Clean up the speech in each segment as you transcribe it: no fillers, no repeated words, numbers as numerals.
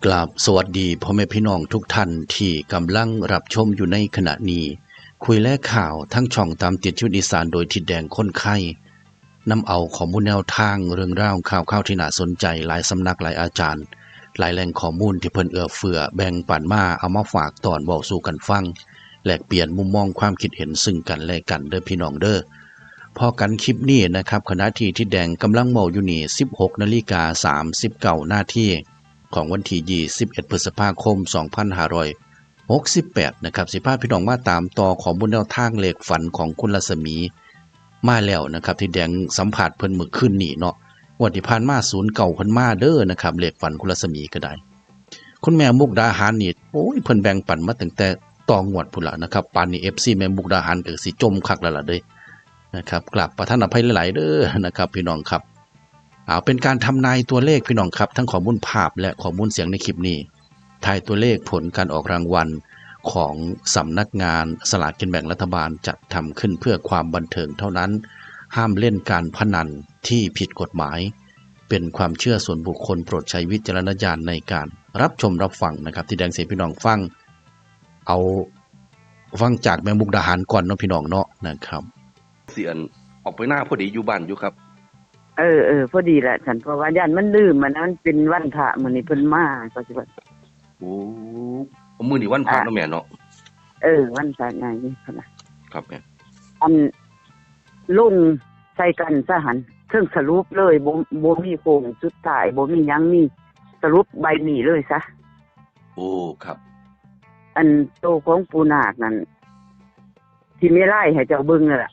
กราบสวัสดีพ่อแม่พี่น้องทุกท่านที่กำลังรับชมอยู่ในขณะนี้คุยและข่าวทั้งช่องตามติดชีวิตอีสานโดยทิดแดงคนไข้นำเอาข้อมูลแนวทางเรื่องราวข่าวที่น่าสนใจหลายสำนักหลายอาจารย์หลายแหล่งข้อมูลที่เพิ่นเอื้อเฟื้อแบ่งปันมาเอามาฝากตอนเว้าสู่กันฟังแลกเปลี่ยนมุมมองความคิดเห็นซึ่งกันและกันเด้อพี่น้องเด้อพอกันคลิปนี้นะครับขณะที่ทิดแดงกำลังเว้าอยู่นี่ 16:39 นาทีของวันที่21พฤษภาคม2568นะครับสิพาพี่น้องมาตามต่อข้อมูลแนวทางเลขฝันของคุณรัศมีมาแล้วนะครับที่แดงสัมผัสเพิ่นมื้อคืนนี้เนาะงวดที่ผ่านมา09เพิ่นมาเด้อนะครับเลขฝันคุณรัศมีก็ได้คุณแม่มุกดาหารนี่โอ้ยเพิ่นแบ่งปันมาตั้งแต่ต่องวดพุ่นล่ะนะครับปานนี้ FC แม่มุกดาหารก็สิจมคักแล้วล่ะเด้อนะครับกราบประทานอภัยหลายๆเด้อนะครับพี่น้องครับเป็นการทำนายตัวเลขพี่น้องครับทั้งข้อมูลภาพและข้อมูลเสียงในคลิปนี้ทายตัวเลขผลการออกรางวัลของสำนักงานสลากกินแบ่งรัฐบาลจัดทำขึ้นเพื่อความบันเทิงเท่านั้นห้ามเล่นการพนันที่ผิดกฎหมายเป็นความเชื่อส่วนบุคคลโปรดใช้วิจารณญาณในการรับชมรับฟังนะครับที่แดงเสียพี่น้องฟังเอาฟังจากแม่มุกดาหารก่อนเนาะพี่น้องเนาะนะครับเสียนออกไปหน้าพอดีอยู่บ้านอยู่ครับพอดีแหละฉันเพราะว่าย่านมันลืมมันเป็นวันพระมื้อนี้เพิ่นมาก็สิว่าโอ้มื้อนี้วันพระเนาะแม่เนาะวันพระใหญ่นี่พุ่นน่ะครับแม่อันลงใส่กันซะหั่นเทิงสรุปเลยบ่มีโค้งสุดท้ายบ่มีหยังมีสรุปใบนี้เลยซะโอ้ครับอันโตของปูนาคนั่นที่มีไล่ให้เจ้าเบิ่งนั่นล่ะ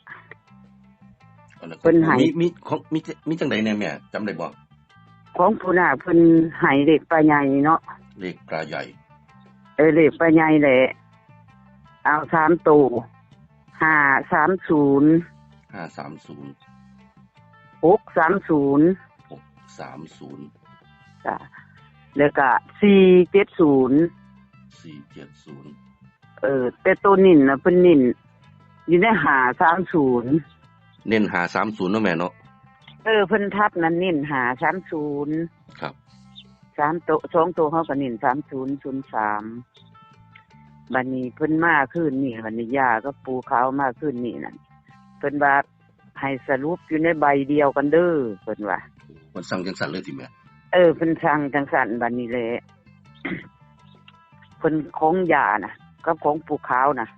เพิ่นให้มีจังได๋แน่แม่จำได้บ่ของปูนาคเพิ่นให้เลขปลาใหญ่เนาะเลขปลาใหญ่เลขปลาใหญ่แหละเอา3ตัว530 630จ้ะแล้วก็470แต่ตัวนิ่นน่ะเพิ่นนิ่นอยู่ใน530เน้น530เนาะแม่เนาะเพิ่นทับนั้นนิ่น530ครับ3ตัว2ตัวเฮาก็นิ่น3003บัดนี้เพิ่นมาคืนนี้บัดนี้ย่ากับปู่ขาวมาคืนนี้นั่นเพิ่นว่าให้สรุปอยู่ในใบเดียวกันเด้อเพิ่นว่าเพิ่นสั่งจังซั่นเลยติแม่เพิ่นสั่งจังซั่นบัดนี้แหละเพิ่นของย่าน่ะกับของปู่ขาวน่ะ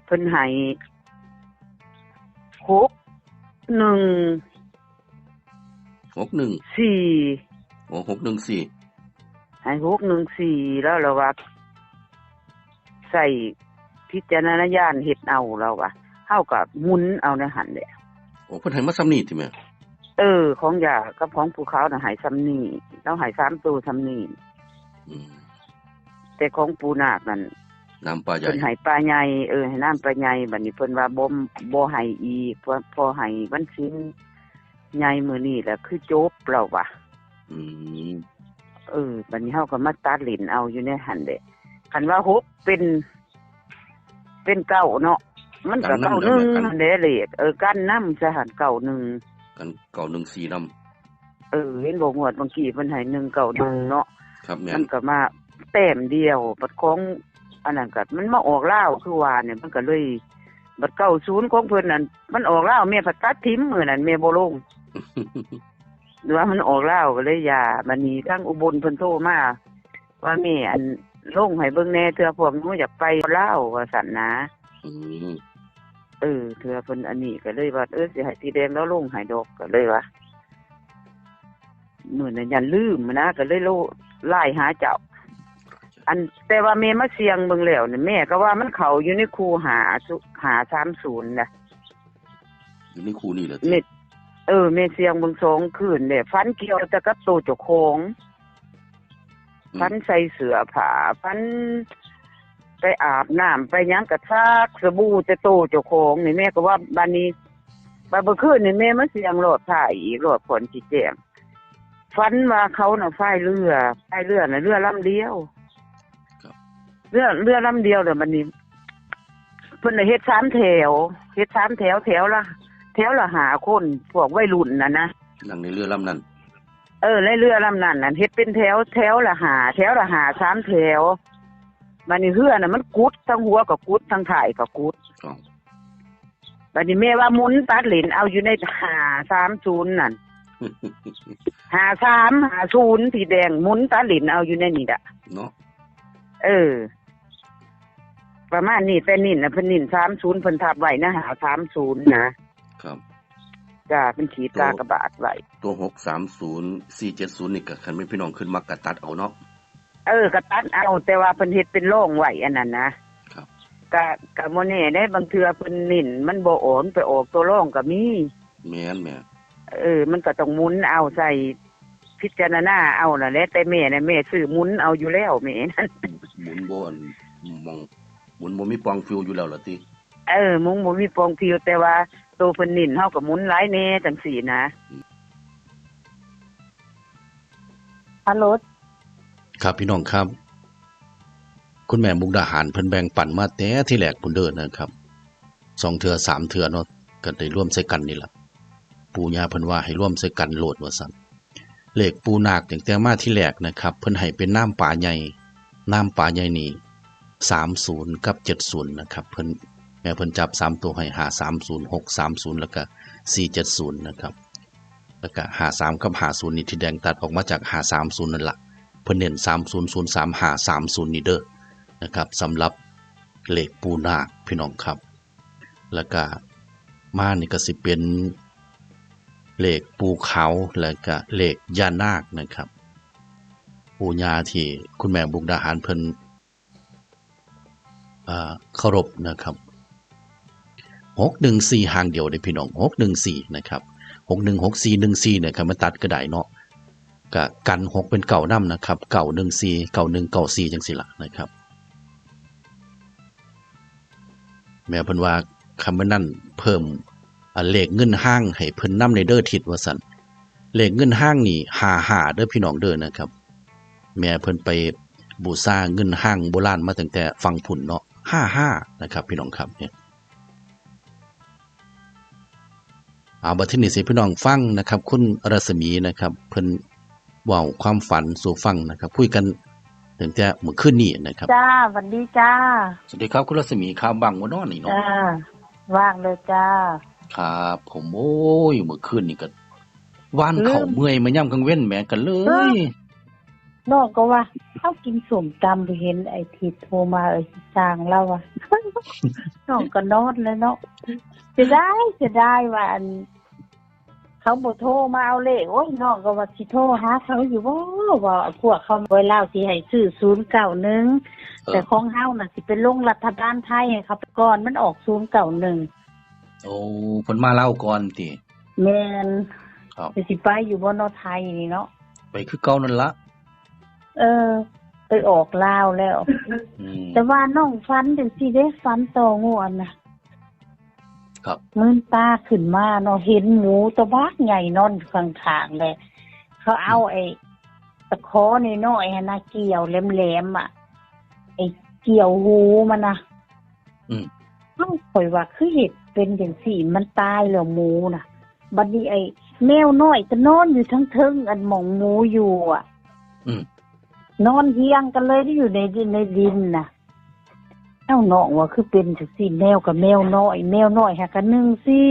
เพิ่นให้614ให้614แล้วเราว่าใส่พิจารณญาณเฮ็ดเอาเราว่าเฮาก็หมุนเอาในหั่นแหละโอ้เพิ่นให้มาซ้ำนี้ติแม่ของย่ากับของปู่ขาวน่ะให้ซ้ำนี้เราให้3ตัวซ้ำนี้แต่ของปู่นาคนั่นน้ำปลาใหญ่เพิ่นให้ปลาใหญ่ให้น้ำปลาใหญ่บัดนี้เพิ่นว่าบ่ให้อีกพอให้วันศีลใหญ่มื้อนี้แหละคือจบแล้วว่ะบัดนี้เฮาก็มาตัดเหรียญเอาอยู่ในหั่นแหละคันว่า6เป็น9เนาะมันก็91นั่นแหละเลขกันนำซะหั่น91กัน914นำเห็นบ่งวดบางกี้เพิ่นให้191เนาะครับแม่มันก็มาแต้มเดียวบัดของอันนั้นก็มันมาออกลาวคือว่าเนี่ยมันก็เลยบัด90ของเพิ่นนั่นมันออกลาวแม่ผัดตัดทิ่มมื้อนั้นแม่บ่ลง หรือว่ามันออกลาวก็เลยย่าบัดนี้ทางอุบลเพิ่นโทรมาว่าแม่อันลงให้เบิ่งแหน่เทื่อพวกหนูอยากไปลาวว่าซั่นนะเทื่อเพิ่นอันนี้ก็เลยว่าสิให้สีแดงแล้วลงให้ดอกก็เลยว่ามื้อนั้นยันลืมนะก็เลยไล่หาเจ้าอันแต่ว่าแม่มาเสียงเบิ่งแล้วนี่แม่ก็ว่ามันเข้าอยู่ในคู530น่ะอยู่ในคูนี่แหละแม่เสียงเบิ่ง2คืนแหละฝันเกี่ยวแต่กับตัวเจ้าของฝันใส่เสื้อผ้าฝันไปอาบน้ำไปหยังกระซักสบู่แต่โตเจ้าของนี่แม่ก็ว่าบัดนี้บัดเมื่อคืนนี่แม่มาเสียงรถถ่ายอีกรถฝนสิแจ้งฝันว่าเขาน่ะพายเรือน่ะเรือลำเดียวเรือลำเดียวเด้อบัดนี้เพิ่นน่ะเฮ็ด3แถวแถวละ5คนพวกวัยรุ่นน่ะนะนั่งในเรือลำนั้น ในเรือลำนั้นน่ะเฮ็ดเป็นแถวแถวละหา3แถวบัดนี้เรือน่ะมันกุดทั้งหัวก็กุดทั้งท้ายก็กุด อ๋อ บัดนี้แม่ว่าหมุนตัดเหรียญเอาอยู่ใน530นั่น5350สีแดงหมุนตัดเหรียญเอาอยู่ในนี่ล่ะ เนาะ ประมาณนี้แต่นิ่นน่ะเพิ่นนิ่น30เพิ่นทับไว้นะ530นะครับ จ้าเป็นขีดกากบาทไว้ ตัว630 470นี่ก็คันแม่นพี่น้องขึ้นมากระตัดเอาเนาะ ก็ตัดเอาแต่ว่าเพิ่นเฮ็ดเป็นโล่งไว้อันนั้นนะครับ ก็บ่แน่ได้บางเทื่อเพิ่นนิ่นมันบ่โอนไปออกตัวโล่งก็มี แม่น มันก็ต้องหมุนเอาใส่พิจารณาเอาน่ะแหละแต่แม่น่ะแม่ซื้อหมุนเอาอยู่แล้วแม่นั่น หมุนบ่อันมองหมุนบ่มีปองฟิวอยู่แล้วล่ะติ มุงบ่มีปองผิวแต่ว่าตัวเพิ่นนิ่นเฮาก็หมุนหลายแน่จังซี่นะฮัลโหล ครับพี่น้องครับ คุณแม่มุกดาหารเพิ่นแบ่งปันมาแต่ที่แรกพุ่นเด้อนะครับ2เทื่อ3เทื่อเนาะก็ได้ร่วมใส่กันนี่ล่ะปู่ย่าเพิ่นว่าให้ร่วมใส่กันโลดว่าซั่นเลขปูนาคตั้งแต่มาที่แรกนะครับเพิ่นให้เป็นน้ำป่าใหญ่นี่30กับ70นะครับเพิ่นแม่เพิ่นจับ3ตัวให้530 630แล้วก็470นะครับแล้วก็53กับ50นี่ที่แดงตัดออกมาจาก530นั่นล่ะเพิ่นเน้น3003530นี่เด้อนะครับสำหรับเลขปูนาคพี่น้องครับแล้วก็มานี่ก็สิเป็นเลขปูเขาแล้วก็เลขย่านาคนะครับปู่ย่าที่คุณแม่บุกดาหารเพิ่นเคารพนะครับ614หางเดียวได้พี่น้อง614นะครับ616414นะครับมาตัดก็ได้เนาะก็กัน6เป็นเก่านำนะครับ914 9194จังซี่ล่ะนะครับแม่เพิ่นว่าคำว่านั้นเพิ่มเลขเงินห้างให้เพิ่นนำในเด้อทิศว่าซั่นเลขเงินห้างนี่55เด้อพี่น้องเด้อนะครับแม่เพิ่นไปบูชาเงินห้างโบราณมาตั้งแต่ฝั่งพุ่นเนาะ55นะครับพี่น้องครับเนี่ยบัดทีนี้สิพี่น้องฟังนะครับคุณรัศมีนะครับเพิ่นเว้าความฝันสู่ฟังนะครับคุยกันตั้งแต่เมื่อคืนนี้นะครับจ้าสวัสดีจ้าสวัสดีครับคุณรัศมีครับบังบ่น้อนี่เนาะจ้าว่างเลยจ้าครับผมโอ้ยเมื่อคืนนี่ก็ว่านเข้าเมื่อยมายามกลางเว้นแหมกันเลยน้องก็ว่าเฮากินส้มตำไปเห็นไอ้ที่โทรมาสร้างเราอ่ะ น้องก็นอนเลยเนาะจะได้ว่าอันเขาบ่โทรมาเอาเลขโอ้ยน้องก็ว่าสิโทรหาเขาอยู่บ่ว่าพวกเขาไว้เล่าสิให้ซื้อ091แต่ของเฮาน่ะสิเป็นลงรัฐบาลไทยให้เขาก่อนมันออก091โอ้เพิ่นมาเล่าก่อนติแม่นครับสิไปอยู่บ่เนาะไทยนี่เนาะไปคือเก่านั่นล่ะไปออกลาวแล้วแต่ว่าน้องฟันจังซี่เด้ฟันต่องวนน่ะครับมื้อตาขึ้นมาเนาะเห็นหมูตัวบักใหญ่นอนข้างๆเลยเขาเอาไอ้ตะขอน้อยๆหั่นน่ะเกี่ยวแหลมๆอ่ะไอ้เกี่ยวหูมันน่ะเฮาค่อยว่าคือเฮ็ดเป็นจังซี่มันตายแล้วหมูน่ะบัดนี้ไอ้แมวน้อยก็นอนอยู่ทั้งเทิงอันหม่องหมูอยู่อ่ะนอนเฮียงกันเลยที่อยู่ในดินน่ะเอ้าน้องว่าคือเป็นจังซี่แมวกับแมวน้อยหากัน1สิ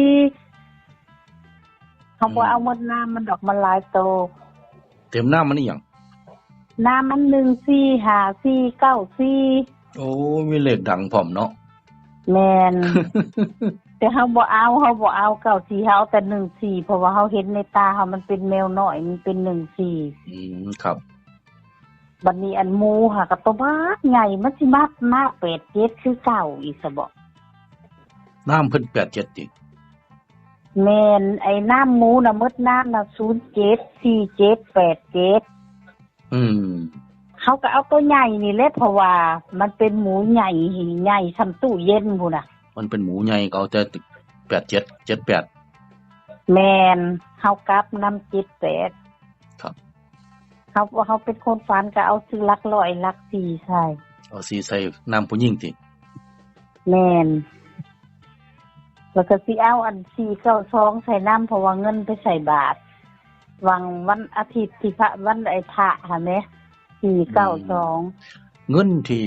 เขาบ่เอาหมดน้ำมันดอกมันหลายโตเต็มน้ำมันอีหยังน้ำมัน145494โอ้มีเลขดังพร้อมเนาะแม่น แต่เฮาบ่เอา94เฮาแต่14เพราะว่าเฮาเห็นในตาเฮามันเป็นแมวน้อยมันเป็น14ครับบัดนี้อันหมูค่ะก็ตัวบักใหญ่มันสิมา8 7คือเก่าอีกซะบ่น้ำเพิ่น87ติแม่นไอ้น้ำหมูน่ะหมดน้ำน่ะ074787เขาก็เอาตัวใหญ่นี่แหละเพราะว่ามันเป็นหมูใหญ่ส่ำตู้เย็นพุ่นน่ะมันเป็นหมูใหญ่ก็เอาแต่87 78แม่นเฮากลับนำ78ครับเขาเป็นคนฝันก็เอาซื้อหลักร้อยหลัก4ใส่เอา4ใส่น้ำผู้หญิงติแม่นแล้วก็สิเอาอัน492ใส่น้ำเพราะว่าเงินไปใส่บาท วันอาทิตย์ที่พระวันไอ้พระค่ะแม่492เงินที่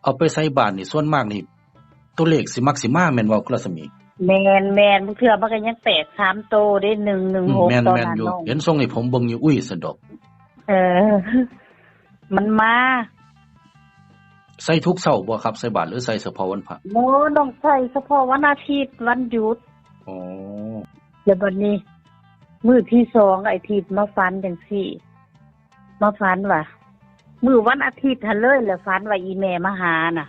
เอาไปใส่บาทนี่ส่วนมากนี่ตัวเลขสิมักสิมาแม่นบ่คุณรัศมีแม่นเทื่อมันก็ยังแตก3โตได้116แม่น ตอน แม่น นั้น อยู่ น้อง เห็นทรงให้ผมเบิ่งอยู่อุ้ยสะดอก เออ มันมา ใส่ทุกเช้าบ่ครับใส่บาทหรือใส่เฉพาะวันพระ โมต้องใส่เฉพาะวันอาทิตย์วันหยุด อ๋อ แล้วบัดนี้มื้อที่2ไอ้ทิตย์มาฝันจังซี่มาฝันว่ามื้อวันอาทิตย์หั่นเลยแล้วฝันว่าอีแม่มาหาน่ะ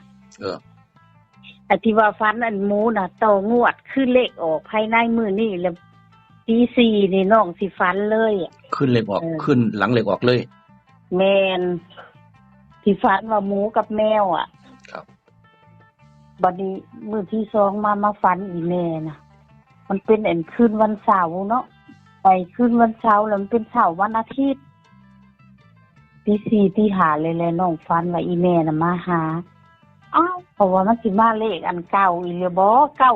ไอ้ที่ว่าฝันอันหมูน่ะต่องวดคือเลขออกภายในมื้อนี้แล้วตี4นี่น้องสิฝันเลยขึ้นเลขออกขึ้นหลังเลขออกเลย แม่นที่ฝันว่าหมูกับแมวครับบัดนี้มื้อที่2มาฝันอีแม่น่ะมันเป็นอันคืนวันเสาร์เนาะไปคืนวันเสาร์แล้วมันเป็นเสาร์วันอาทิตย์ตี4ตี5เลยแหละน้องฝันว่าอีแม่น่ะมาหาอ้าวเพราะว่ามันสิมาเลขอันเก่าอีหรือบ่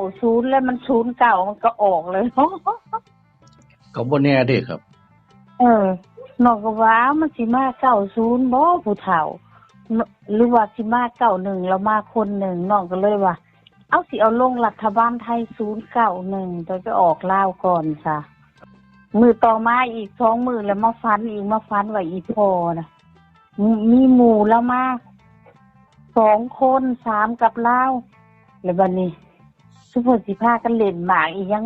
90แล้วมัน09มันก็ออกเลย ก็บ่แน่เด้ครับน้องก็ว่ามันสิมา90บ่ผู้เฒ่าหรือว่าสิมา91แล้วมาคนหนึ่งน้องก็เลยว่าเอาสิเอาลงรัฐบาลไทย091แต่ก็ออกลาวก่อนซะมื้อต่อมาอีก2มื้อแล้วมาฝันว่าอีพ่อน่ะมีหมู่แล้วมา2คน3กับลาวแล้วบัดนี้ซุเพิ่นสิพากันเล่นหมากอีหยัง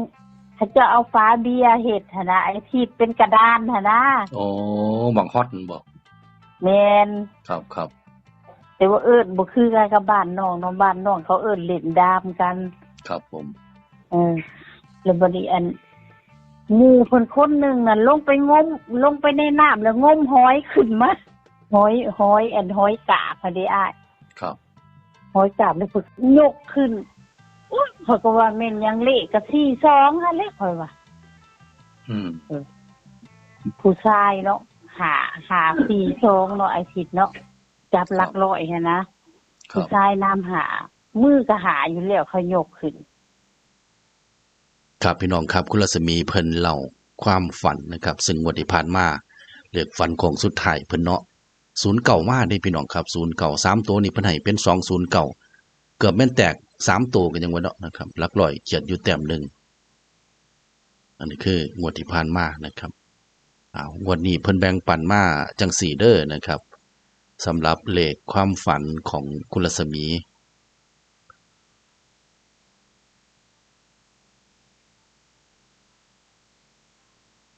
เขาจะเอาฝาเบียร์เฮ็ดหั่นน่ะไอ้ที่เป็นกระดานหั่นน่ะอ๋อบังฮอดบ่แม่นครับแต่ว่าบ่คือกันกับบ้านน้องเนาะบ้านน้องเขาเล่นดามกันครับผมแล้วบัดนี้อันหมู่เพิ่นคนนึงน่ะลงไปในน้ำแล้วงมหอยขึ้นมาหอยหอยกาบพอดีอ้ายครับหอยกาบแล้วเพิ่นยกขึ้นเขาก็ว่าแม่นยังเลขก็42หั่นแหละข่อยว่าผู้ชายเนาะ42เนาะไอ้ทิดเนาะจับหลักร้อยหั่นนะผู้ชายนำหามือก็หาอยู่แล้วเขายกขึ้นครับพี่น้องครับคุณรัศมีเพิ่นเล่าความฝันนะครับซึ่งงวดที่ผ่านมาเลขฝันของสุดท้ายเพิ่นเนาะ09มาได้พี่น้องครับ09 3ตัวนี่เพิ่นให้เป็น209เกือบแม่นแตก3ตัวกันยังว่าเนาะนะครับหลักร้อยเขียนอยู่แต้มนึงอันนี้คืองวดที่ผ่านมานะครับงวดนี้เพิ่นแบ่งปันมาจังสี่เด้อนะครับสำหรับเลขความฝันของคุณรัศมี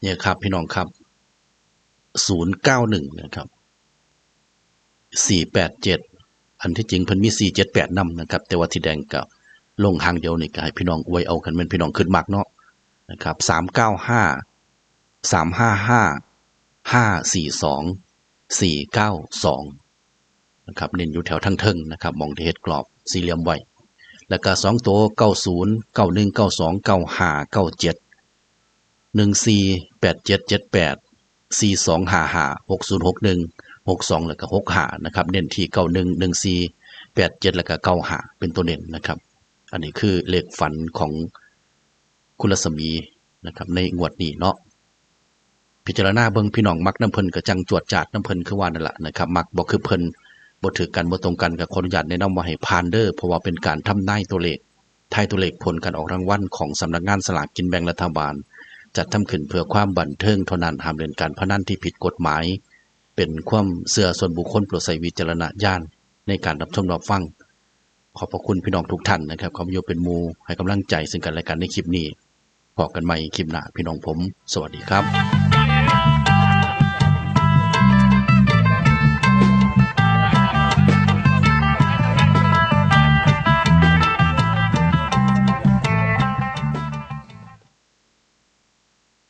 เนี่ยครับพี่น้องครับ091นะครับ487อันที่จริงเพิ่นมี478นำนะครับแต่ว่าที่แดงก็ลงหางเดียวนี่ก็ให้พี่น้องอวยเอากันแม่นพี่น้องขึ้นมักเนาะนะครับ395 355 542 492นะครับเน้นอยู่แถวทั้งเทิงนะครับมองที่เฮ็ดกรอบสี่เหลี่ยมไว้แล้วก็2ตัว90 91 92 95 97 148778 4255 6061 62แล้วก็65นะครับเน้นที่91 14 87แล้วก็95เป็นตัวเน้นนะครับอันนี้คือเลขฝันของคุณรัศมีนะครับในงวดนี้เนาะพิจารณาเบิ่งพี่น้องมักน้ำเพิ่นก็จังจวดจาดน้ำเพิ่นคือว่านั่นล่ะนะครับมักบ่คือเพิ่นบ่ถือกันบ่ตรงกันก็ขออนุญาตแนะนำว่าให้ผ่านเด้อเพราะว่าเป็นการทำนายตัวเลขทายตัวเลขผลการออกรางวัลของสำนักงานสลากกินแบ่งรัฐบาลจัดทำขึ้นเพื่อความบันเทิงเท่านั้นห้ามเล่นการพนันที่ผิดกฎหมายเป็นความเชื่อส่วนบุคคลโปรดใช้วิจารณญาณในการรับชมรับฟังขอบพระคุณพี่น้องทุกท่านนะครับขออยู่เป็นหมู่ให้กำลังใจซึ่งกันและกันในคลิปนี้พบกันใหม่คลิปหน้าพี่น้องผมสวัสดีครับ